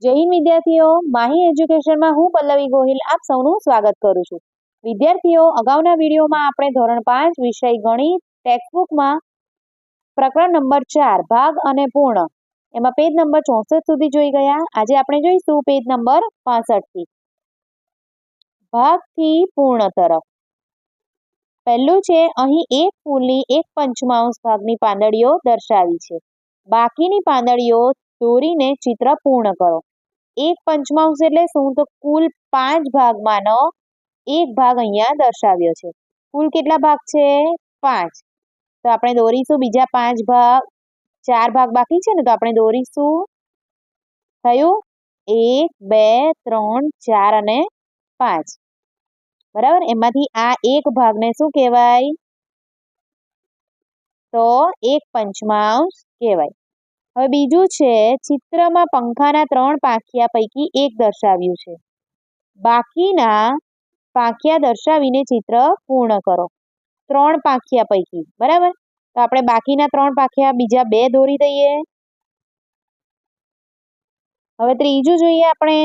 જય હિન્દ વિદ્યાર્થીઓ, માહી એજ્યુકેશનમાં હું પલ્લવી ગોહિલ આપ સૌનું સ્વાગત કરું છું। વિદ્યાર્થીઓ, અગાઉના વિડીયોમાં આપણે ધોરણ 5 વિષય ગણિત ટેક્સ્ટબુકમાં પ્રકરણ નંબર 4 ભાગ અને પૂર્ણ એમાં પેજ નંબર 64 સુધી જોઈ ગયા। આજે આપણે જોઈશું પેજ નંબર 65 થી ભાગથી પૂર્ણ તરફ। પહેલું છે, અહીં એક ફૂલની એક પંચમાંશ ભાગની પાંદડીઓ દર્શાવી છે। બાકીની પાંદડીઓ દોરીને ચિત્ર પૂર્ણ કરો। એક પંચમાંશ એટલે શું? તો કુલ 5 ભાગમાંનો એક ભાગ અહીંયા દર્શાવ્યો છે। કુલ કેટલા ભાગ છે? 5। તો આપણે દોરીશું બીજા 5 ભાગ, 4 ભાગ બાકી છે ને, તો આપણે દોરીશું। થયું 1 2 3 4 અને 5, બરાબર। એમાંથી આ એક ભાગને શું કહેવાય? તો એક પંચમાંશ કહેવાય। હવે બીજું છે, ચિત્રમાં પંખાના 3 પાંખિયા પૈકી એક દર્શાવ્યું છે। બાકીના પાંખિયા દર્શાવીને ચિત્ર પૂર્ણ કરો। 3 પાંખિયા પૈકી, બરાબર। તો આપણે બાકીના 3 પાંખિયા બીજા 2 દોરી દઈએ। હવે ત્રીજું જોઈએ આપણે,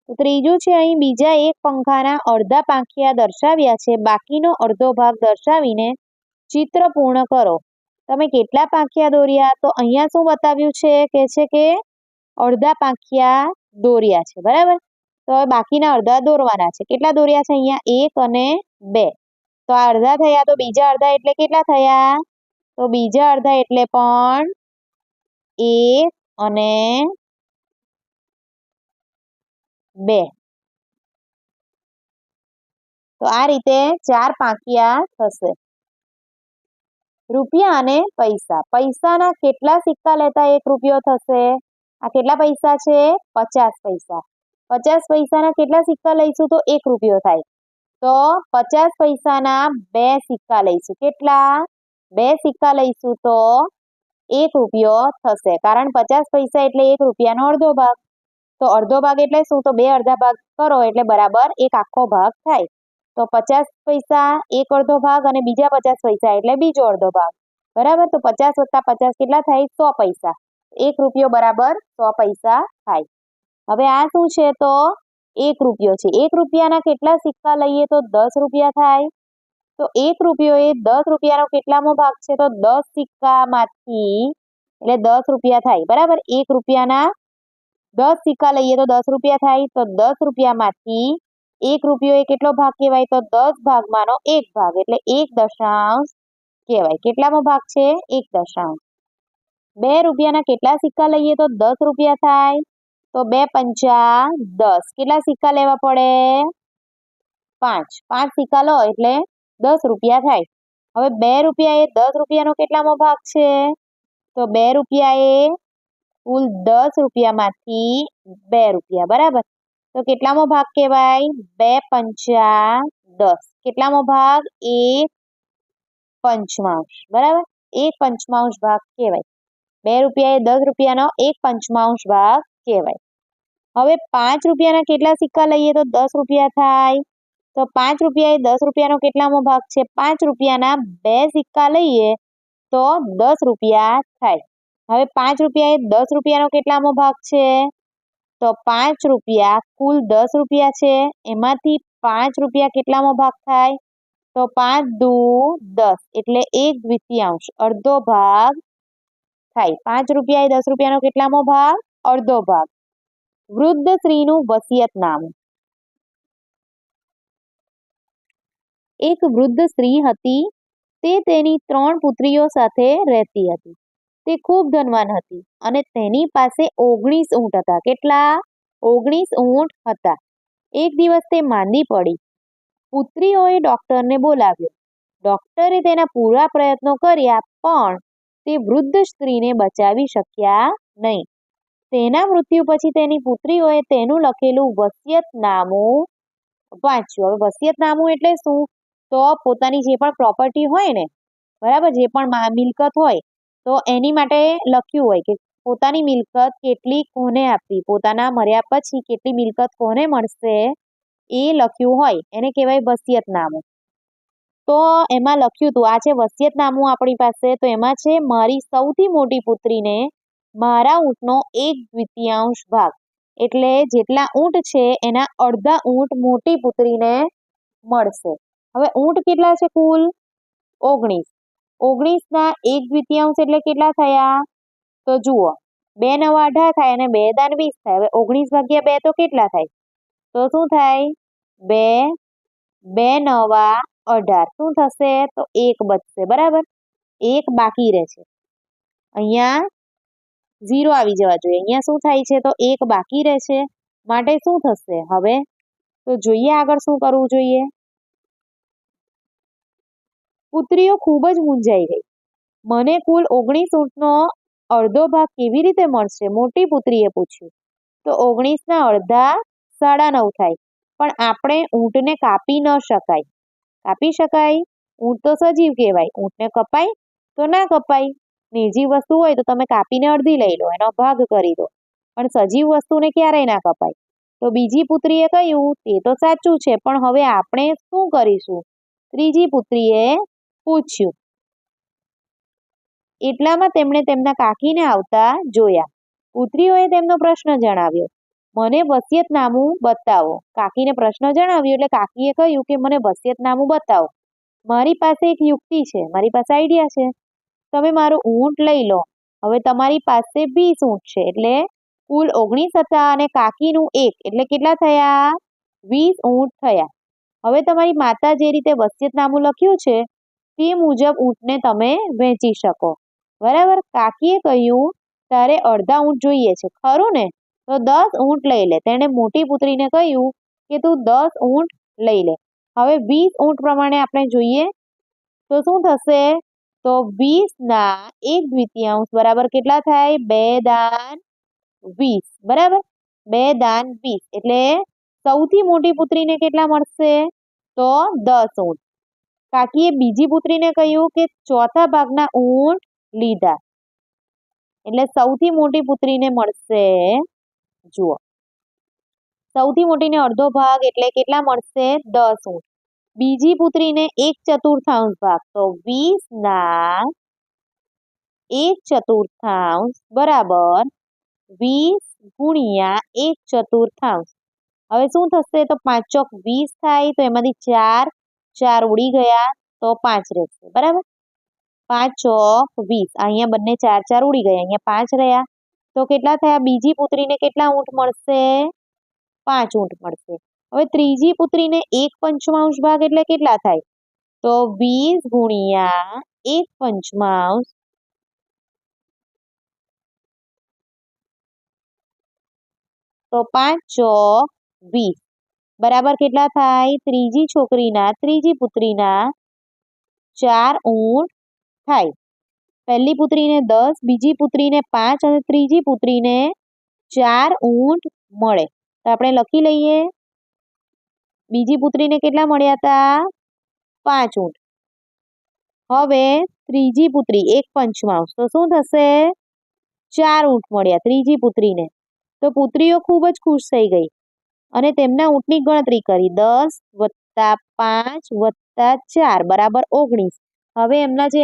તો ત્રીજું છે, અહીં બીજા એક પંખાના અડધા પાંખિયા દર્શાવ્યા છે। બાકીનો અડધો ભાગ દર્શાવીને ચિત્ર પૂર્ણ કરો। તમે કેટલા પાંખિયા દોર્યા? તો અહીંયા શું બતાવ્યું છે કે અડધા પાંખિયા દોર્યા છે, બરાબર। તો હવે બાકીના અડધા દોરવાના છે। કેટલા દોર્યા છે? અહીંયા 1 અને 2। તો આ અડધા થયા, તો બીજા અડધા એટલે કેટલા થયા? તો બીજા અડધા એટલે પણ 1 અને 2। તો આ રીતે 4 પાંખિયા થશે। રૂપિયા અને પૈસા। પૈસાના કેટલા સિક્કા લેતા 1 રૂપિયો થશે? આ કેટલા પૈસા છે? 50 પૈસા। 50 પૈસાના કેટલા સિક્કા લઈશું તો 1 રૂપિયો થાય? તો 50 પૈસાના 2 સિક્કા લઈશું। કેટલા? 2 સિક્કા લઈશું તો 1 રૂપિયો થશે, કારણ 50 પૈસા એટલે 1 રૂપિયાનો અડધો ભાગ। તો અડધો ભાગ એટલે શું? તો 2 અડધા ભાગ કરો એટલે બરાબર 1 આખો ભાગ થાય। તો 50 પૈસા 1 અડધો ભાગ અને બીજા 50 પૈસા એટલે બીજો અડધો ભાગ, બરાબર। તો 50 + 50 કેટલા થાય? 100 પૈસા। 1 રૂપિયો બરાબર 100 પૈસા થાય। હવે આ શું છે? તો 1 રૂપિયો છે। 1 રૂપિયાના કેટલા સિક્કા લઈએ તો 10 રૂપિયા થાય? તો 1 રૂપિયો એ 10 રૂપિયાનો કેટલામો ભાગ છે? તો 10 સિક્કામાંથી, એટલે 10 રૂપિયા થાય, બરાબર। 1 રૂપિયાના 10 સિક્કા લઈએ તો 10 રૂપિયા થાય। તો 10 રૂપિયામાંથી 1 રૂપિયો એ કેટલો ભાગ કહેવાય? તો 10 ભાગમાંનો 1 ભાગ, એટલે 1 દશાંશ કહેવાય। કેટલામો ભાગ છે? 1 દશાંશ। 2 રૂપિયાના કેટલા સિક્કા લઈએ તો 10 રૂપિયા થાય? તો 2 પંચા 10। કેટલા સિક્કા લેવા પડે? 5। 5 સિક્કા લો એટલે 10 રૂપિયા થાય। હવે 2 રૂપિયા એ 10 રૂપિયાનો કેટલામો ભાગ છે? તો 2 રૂપિયા એ કુલ 10 રૂપિયામાંથી 2 રૂપિયા, બરાબર। તો કેટલામો ભાગ કહેવાય? 2 પંચા 10। કેટલામો ભાગ? 1 પંચમાંશ, બરાબર। 1 પંચમાંશ ભાગ કહેવાય। 2 રૂપિયા એ 10 રૂપિયાનો 1 પંચમાંશ ભાગ કહેવાય। હવે 5 રૂપિયાના કેટલા સિક્કા લઈએ તો 10 રૂપિયા થાય? તો 5 રૂપિયા એ 10 રૂપિયાનો કેટલામો ભાગ છે? 5 રૂપિયાના 2 સિક્કા લઈએ તો 10 રૂપિયા થાય। હવે 5 રૂપિયા એ 10 રૂપિયાનો કેટલામો ભાગ છે? તો 5 રૂપિયા કુલ 10 રૂપિયા છે, એમાંથી 5 રૂપિયા કેટલામો ભાગ થાય? તો 5 દુ 10, એટલે 1/2, અડધો ભાગ થાય। 5 રૂપિયા એ 10 રૂપિયાનો કેટલામો ભાગ? અડધો ભાગ। વૃદ્ધ સ્ત્રીનું વસિયતનામું। એક વૃદ્ધ સ્ત્રી હતી, તે તેની 3 પુત્રીઓ સાથે રહેતી હતી। તે ખૂબ ધનવાન હતી અને તેની પાસે 19 ઊંટ હતા। કેટલા? 19 ઊંટ હતા। એક દિવસ તે માંદી પડી। પુત્રીઓએ ડોક્ટરને બોલાવ્યો। ડોક્ટરે તેના પૂરા પ્રયત્નો કર્યા, પણ તે વૃદ્ધ સ્ત્રીને બચાવી શક્યા નહીં। તેના મૃત્યુ પછી તેની પુત્રીઓએ તેનું લખેલું વસિયતનામું વાંચ્યું। હવે વસિયતનામું એટલે શું? તો પોતાની જે પણ પ્રોપર્ટી હોય ને, બરાબર, જે પણ મિલકત હોય, તો એની માટે લખ્યું હોય કે પોતાની મિલકત કેટલી કોને આપવી, પોતાના મર્યા પછી કેટલી મિલકત કોને મળશે, એ લખ્યું હોય એને કહેવાય વસિયતનામું। તો એમાં લખ્યું હતું, આ છે વસિયતનામું આપણી પાસે। તો એમાં છે, મારી સૌથી મોટી પુત્રીને મારા ઊંટનો 1/2 ભાગ, એટલે જેટલા ઊંટ છે એના અડધા ઊંટ મોટી પુત્રીને મળશે. હવે ઊંટ કેટલા છે કુલ? 19. 19 ના 1/2 એટલે કેટલા થયા? તો જુઓ, 2 નવા 18 થાય અને 2 દાન 20 થાય. હવે 19 ભાગ્યા 2 તો કેટલા થાય? તો શું થાય? 2 2 નવા 18. શું થશે? તો 1 બચશે. બરાબર, 1 બાકી રહે છે. અહીંયા 0 આવી જવા જોઈએ. અહીંયા શું થાય છે? તો 1 બાકી રહે છે. માટે શું થશે હવે? તો જોઈએ આગળ શું કરવું જોઈએ. પુત્રીઓ ખૂબ જ મૂંઝાઈ ગઈ. મને કુલ 19 ઊંટનો અડધો ભાગ કેવી રીતે મળશે? મોટી પુત્રીએ પૂછ્યું. તો 19ના અડધા 9.5 થાય. પણ આપણે ઊંટને કાપી ન શકાય. કાપી શકાય? ઊંટ તો સજીવ કહેવાય. ઊંટને કપાય? તો ના કપાય. નિર્જીવ વસ્તુ હોય તો તમે કાપીને અડધી લઈ લો, એનો ભાગ કરી દો. પણ સજીવ વસ્તુને ક્યારેય ના કપાય. તો બીજી પુત્રીએ કહ્યું તે તો સાચું છે, પણ હવે આપણે શું કરીશું? ત્રીજી પુત્રીએ પૂછ્યું. એટલામાં તેમણે તેમના કાકીને આવતા જોયા. પુત્રીઓએ તેમનો પ્રશ્ન જણાવ્યો. મને વસિયતનામું બતાવો. કાકીને પ્રશ્ન જણાવ્યો એટલે કાકીએ કહ્યું કે મને વસિયતનામું બતાવો. મારી પાસે એક યુક્તિ છે, મારી પાસે આઈડિયા છે. તમે મારું ઊંટ લઈ લો. હવે તમારી પાસે 20 ઊંટ છે એટલે કુલ 19 હતા અને કાકીનું 1 એટલે કેટલા થયા? 20 ઊંટ થયા. હવે તમારી માતા જે રીતે વસિયતનામું લખ્યું છે તે મુજબ ઊંટને તમે વહેંચી શકો. બરાબર, કાકીએ કહ્યું તારે અડધા ઊંટ જોઈએ છે ખરું ને? તો 10 ઊંટ લઈ લે. તેણે મોટી પુત્રીને કહ્યું કે તું 10 ઊંટ લઈ લે. હવે 20 ઊંટ પ્રમાણે આપણે જોઈએ તો શું થશે? તો 20ના 1/2 બરાબર કેટલા થાય? 2 દાન 20. બરાબર, 2 દાન 20 એટલે સૌથી મોટી પુત્રીને કેટલા મળશે? તો 10 ઊંટ. કાકીએ બીજી પુત્રીને કહ્યું કે ચોથા ભાગના ઊંટ લીધા એટલે સૌથી મોટી પુત્રીને મળશે, જુઓ, સૌથી મોટીને અડધો ભાગ એટલે કેટલા મળશે? 10 ઊંટ. બીજી પુત્રીને 1/4 ભાગ, તો 20ના 1/4 બરાબર 20 ગુણ્યા 1/4. હવે શું થશે? તો 5 ચોક 20 થાય. તો એમાંથી 4 ઉડી ગયા તો 5 રહેશે. બરાબર, 5 ચોક 20. અહીંયા બંને 4 ઉડી ગયા, અહીંયા 5 રહ્યા તો કેટલા થયા? બીજી પુત્રીને કેટલા ઊંટ મળશે? 5 ઊંટ મળશે. હવે ત્રીજી પુત્રીને 1/5 ભાગ એટલે કેટલા થાય? તો 20 ગુણ્યા 1/5 તો 5 ચોક 20 બરાબર કેટલા થાય? ત્રીજી છોકરીના ત્રીજી પુત્રીના 4 ઊંટ થાય. પહેલી પુત્રીને 10, બીજી પુત્રીને 5 અને ત્રીજી પુત્રીને 4 ઊંટ મળે. તો આપણે લખી લઈએ. બીજી પુત્રીને કેટલા મળ્યા હતા? 5 ઊંટ. હવે ત્રીજી પુત્રી 1/5 તો શું થશે? 4 ઊંટ મળ્યા ત્રીજી પુત્રીને. તો પુત્રીઓ ખૂબ જ ખુશ થઈ ગઈ અને તેમના ઊંટની ગણતરી કરી. 10 + 5 + 4 બરાબર 19. હવે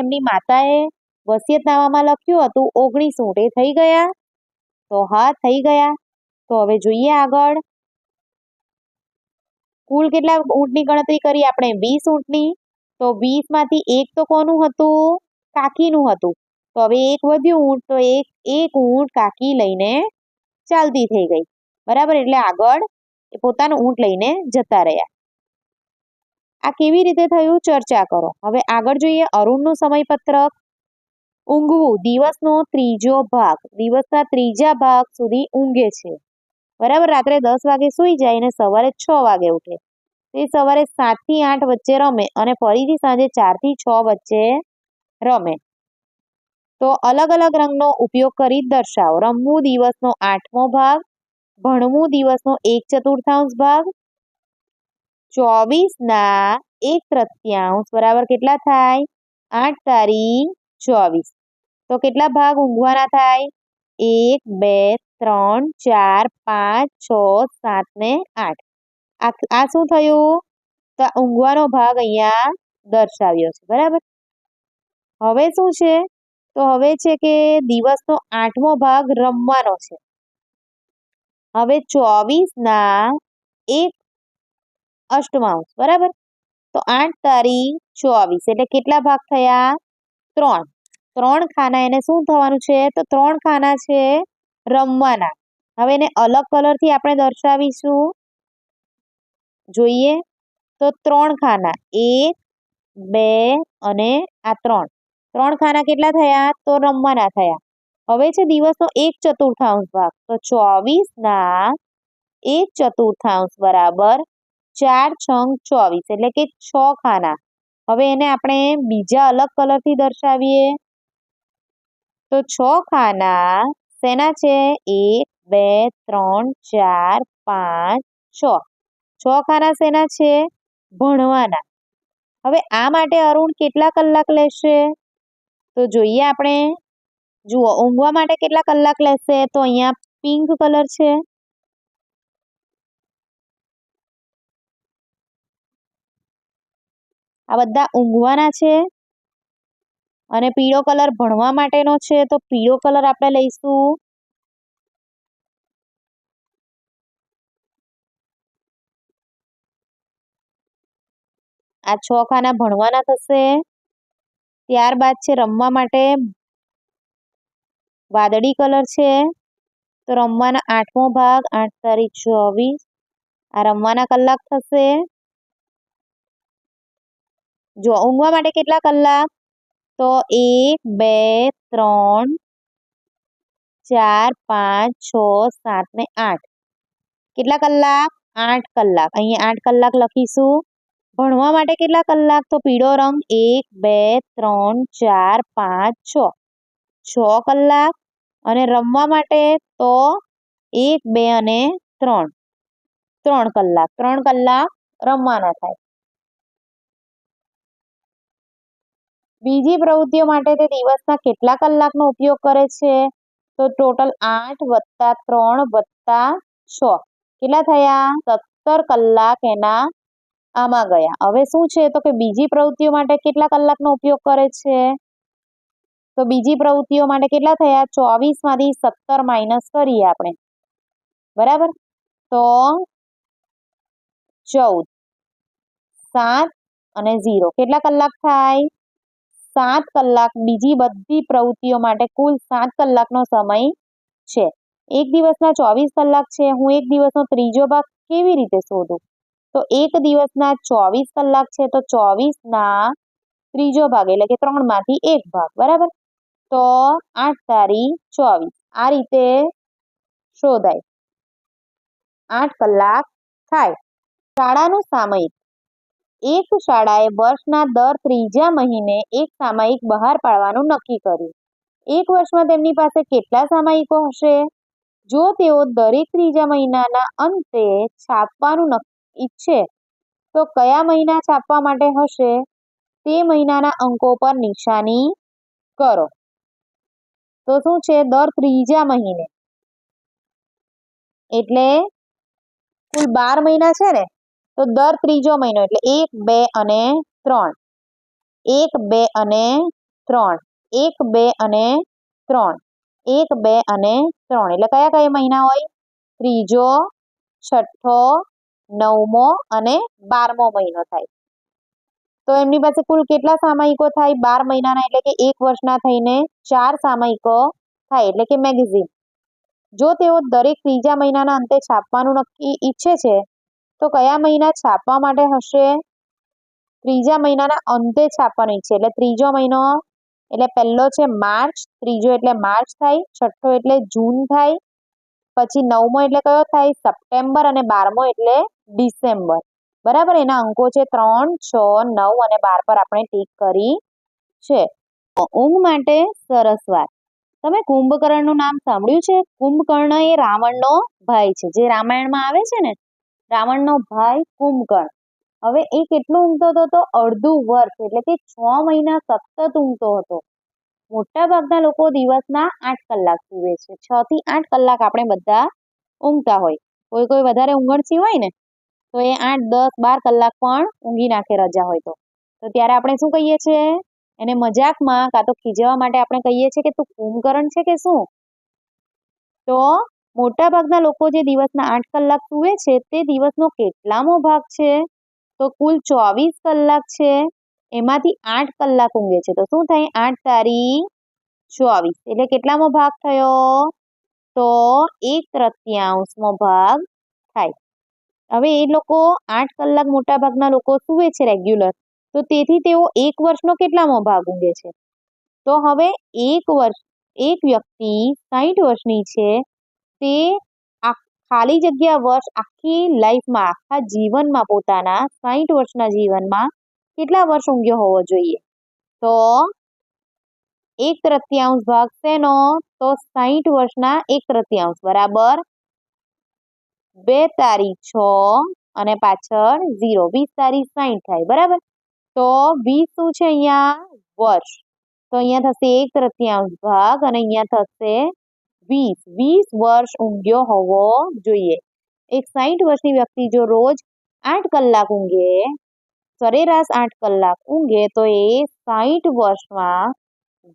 એમની માતાએ વસિયતનામામાં લખ્યું હતું 19 ઊંટ, એ થઈ ગયા? તો હા, થઈ ગયા. તો હવે જોઈએ આગળ. કુલ કેટલા ઊંટની ગણતરી કરી આપણે? 20 ઊંટની. તો 20માંથી 1 તો કોનું હતું? કાકીનું હતું. તો હવે 1 વધ્યું ઊંટ, તો એક ઊંટ કાકી લઈને ચાલતી થઈ ગઈ. બરાબર, એટલે આગળ એ પોતાનું ઊંટ લઈને જતા રહ્યા. આ કેવી રીતે થયું? ચર્ચા કરો. હવે આગળ જોઈએ અરુણનું સમયપત્રક. ઊંઘવું, દિવસનો ત્રીજો ભાગ. દિવસના ત્રીજા ભાગ સુધી ઊંઘે છે. બરાબર, રાત્રે 10 વાગે સૂઈ જાય અને સવારે 6 વાગે ઉઠે. તે સવારે 7 થી 8 વચ્ચે રમે અને ફરીથી સાંજે 4 થી 6 વચ્ચે રમે. તો અલગ અલગ રંગનો ઉપયોગ કરી દર્શાવો. રમવું દિવસનો 8મો ભાગ, ભણવું દિવસનો 1/4 ભાગ, 24ના 1/3 બરાબર કેટલા થાય? 8 તારી 24. તો કેટલા ભાગ ઊંઘવાના થાય? 1 2 3 4 5 6 7 ને 8. આ શું થયું? તો ઊંઘવાનો ભાગ અહીંયા દર્શાવ્યો છે. બરાબર, હવે શું છે? તો હવે છે કે દિવસનો 8મો ભાગ રમવાનો છે. હવે 24 એક અષ્ટમાંશ, બરાબર? તો 8 તારી 24 એટલે કેટલા ભાગ થયા? 3. 3 ખાના એને શું થવાનું છે? તો 3 ખાના છે રમવાના. હવે એને અલગ કલરથી આપણે દર્શાવીશું. જોઈએ તો 3 ખાના, 1, 2 અને આ 3. 3 ખાના કેટલા થયા? તો રમવાના થયા. હવે છે દિવસનો 1/4 ભાગ. તો 24 1/4 બરાબર 4 છંગ 24 એટલે કે 6 ખાના. હવે એને આપણે બીજા અલગ કલરથી દર્શાવીએ તો 6 ખાના શેના છે? 1, 2, 3, 4, 5, 6. 6 ખાના શેના છે? ભણવાના. હવે આ માટે અરુણ કેટલા કલાક લેશે? તો જોઈએ આપણે. જુઓ, ઊંઘવા માટે કેટલા કલાક લેશે? તો અહીંયા પિંક કલર છે. આ બધા ઊંઘવાના છે અને પીળો કલર ભણવા માટેનો છે. તો પીળો કલર આપણે લઈશું. આ 6 ખાના ભણવાના થશે. ત્યારબાદ છે રમવા માટે વાદળી કલર છે. તો રમવાના 8મો ભાગ, 8 તારી 24. આ રમવાના કલાક થશે. જો ઊંઘવા માટે કેટલા કલાક? તો 1, 2, 3, 4, 5, 6, 7 ને 8. કેટલા કલાક? 8 કલાક. અહીંયા 8 કલાક લખીશું. ભણવા માટે કેટલા કલાક? તો પીળો રંગ 1, 2, 3, 4, 5, 6. 6 કલાક. અને રમવા માટે તો 1, 2 અને 3. 3 કલાક. 3 કલાક રમવાના થાય. બીજી પ્રવૃત્તિઓ માટે તે દિવસના કેટલા કલાકનો ઉપયોગ કરે છે? તો ટોટલ 8 વત્તા 3 વત્તા 6. કેટલા થયા? 17 કલાક એના આમાં ગયા. હવે શું છે? તો કે બીજી પ્રવૃત્તિઓ માટે કેટલા કલાકનો ઉપયોગ કરે છે? તો બીજી પ્રવૃત્તિઓ માટે કેટલા થયા? 24 માંથી 17 માઇનસ કરીએ આપણે, બરાબર? તો 14, 7 અને 0 કેટલા કલાક થાય? 7 કલાક. બીજી બધી પ્રવૃત્તિઓ માટે કુલ 7 કલાકનો સમય છે. એક દિવસના 24 કલાક છે. હું એક દિવસનો ત્રીજો ભાગ કેવી રીતે શોધું? તો એક દિવસના 24 કલાક છે. તો 24 ત્રીજો ભાગ એટલે કે 3 માંથી 1 ભાગ, બરાબર? તો 8 તારી 24. આ રીતે શોધાય. 8 કલાક થાય. શાળાનું સામયિક. એક શાળાએ વર્ષના દર ત્રીજા મહિને એક સામયિક બહાર પાડવાનું નક્કી કર્યું. એક વર્ષમાં તેમની પાસે કેટલા સામયિકો હશે? જો તેઓ દરેક ત્રીજા મહિનાના અંતે છાપવાનું ઈચ્છે તો કયા મહિના છાપવા માટે હશે? તે મહિનાના અંકો પર નિશાની કરો. તો શું છે? દર ત્રીજા મહિને એટલે કુલ 12 મહિના છે ને, તો દર ત્રીજો મહિનો એટલે 1, 2 અને 3. 1, 2 અને 3. 1, 2 અને 3. 1, 2 અને 3 એટલે કયા કયા મહિના હોય? ત્રીજો, છઠ્ઠો, 9મો અને 12મો મહિનો થાય. તો એમની પાસે કુલ કેટલા સામયિકો થાય? 12 મહિનાના એટલે કે એક વર્ષના થઈને 4 સામયિકો થાય એટલે કે મેગેઝિન. જો તેઓ દરેક ત્રીજા મહિનાના અંતે છાપવાનું નક્કી ઈચ્છે છે તો કયા મહિના છાપવા માટે હશે? ત્રીજા મહિનાના અંતે છાપવાનું ઈચ્છે એટલે ત્રીજો મહિનો એટલે પહેલો છે માર્ચ, ત્રીજો એટલે માર્ચ થાય, છઠ્ઠો એટલે જૂન થાય, પછી 9મો એટલે કયો થાય? સપ્ટેમ્બર, અને 12મો એટલે ડિસેમ્બર, બરાબર? એના અંકો છે 3, 6, 9 અને 12 પર આપણે ટીક કરી છે. ઊંઘ માટે સરસ વાત. તમે કુંભકર્ણનું નામ સાંભળ્યું છે? કુંભકર્ણ એ રાવણનો ભાઈ છે, જે રામાયણમાં આવે છે ને, રાવણનો ભાઈ કુંભકર્ણ. હવે એ કેટલું ઊંઘતો હતો? તો અડધું વર્ષ એટલે કે 6 મહિના સતત ઊંઘતો હતો. મોટા ભાગના લોકો દિવસના 8 કલાક સૂવે છે. 6 થી 8 કલાક આપણે બધા ઊંઘતા હોય. કોઈ વધારે ઊંઘણસી હોય ને તો એ 8, 10, 12 કલાક પણ ઊંઘી નાખે રજા હોય તો ત્યારે આપણે શું કહીએ છીએ? એને મજાકમાં કાં તો ખીજવવા માટે આપણે કહીએ છીએ કે તું કુંભકર્ણ છે કે શું? તો મોટાભાગના લોકો જે દિવસના 8 કલાક સૂવે છે તે દિવસનો કેટલામો ભાગ છે? તો કુલ 24 કલાક છે, એમાંથી 8 કલાક ઊંઘે છે. તો શું થાય? 8 તારી 24 એટલે કેટલામો ભાગ થયો? તો 1/3 ભાગ થાય. હવે એ લોકો 8 કલાક મોટાભાગના લોકો સૂવે છે રેગ્યુલર, તો તેથી તેઓ 1 વર્ષનો કેટલામો ભાગ ઊંઘે છે? તો હવે એક વ્યક્તિ 60 વર્ષની છે, તે ખાલી જગ્યા વર્ષ આખી લાઈફમાં, આખા જીવનમાં, પોતાના 60 વર્ષના જીવનમાં કેટલા વર્ષ ઊંઘ્યો હોવો જોઈએ? તો 1/3 ભાગ શેનો? તો 60 વર્ષના 1/3 બરાબર 2 તારી 6 અને પાછળ 0, 20 તારી 60 થાય. બરાબર. તો 20 શું છે અહીંયા? વર્ષ. તો અહીંયા થશે 1/3 ભાગ અને અહીંયા થશે 20 વર્ષ ઊંઘ્યો હોવો જોઈએ. એક 60 વર્ષની વ્યક્તિ જો રોજ 8 કલાક ઊંઘે, સરેરાશ 8 કલાક ઊંઘે, તો એ 60 વર્ષમાં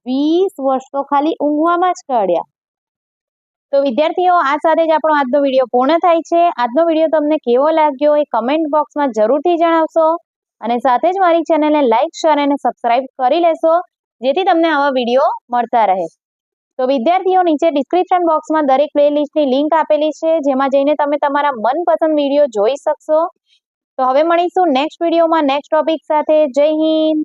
20 વર્ષ તો ખાલી ઊંઘવામાં જ કાઢ્યા. તો વિદ્યાર્થીઓ, આ સાથે જ આપણો આજનો વિડીયો પૂર્ણ થાય છે. આજનો વિડીયો તમને કેવો લાગ્યો એ કમેન્ટ બોક્સમાં જરૂરથી જણાવશો અને સાથે જ મારી ચેનલને લાઈક, શેર અને સબસ્ક્રાઇબ કરી લેશો, જેથી તમને આવા વિડીયો મળતા રહે. તો વિદ્યાર્થીઓ, નીચે ડિસ્ક્રિપ્શન બોક્સમાં દરેક પ્લેલિસ્ટની લિંક આપેલી છે, જેમાં જઈને તમે તમારા મનપસંદ વિડીયો જોઈ શકશો. તો હવે મળીશું નેક્સ્ટ વિડીયોમાં નેક્સ્ટ ટોપિક સાથે. જય હિન્દ.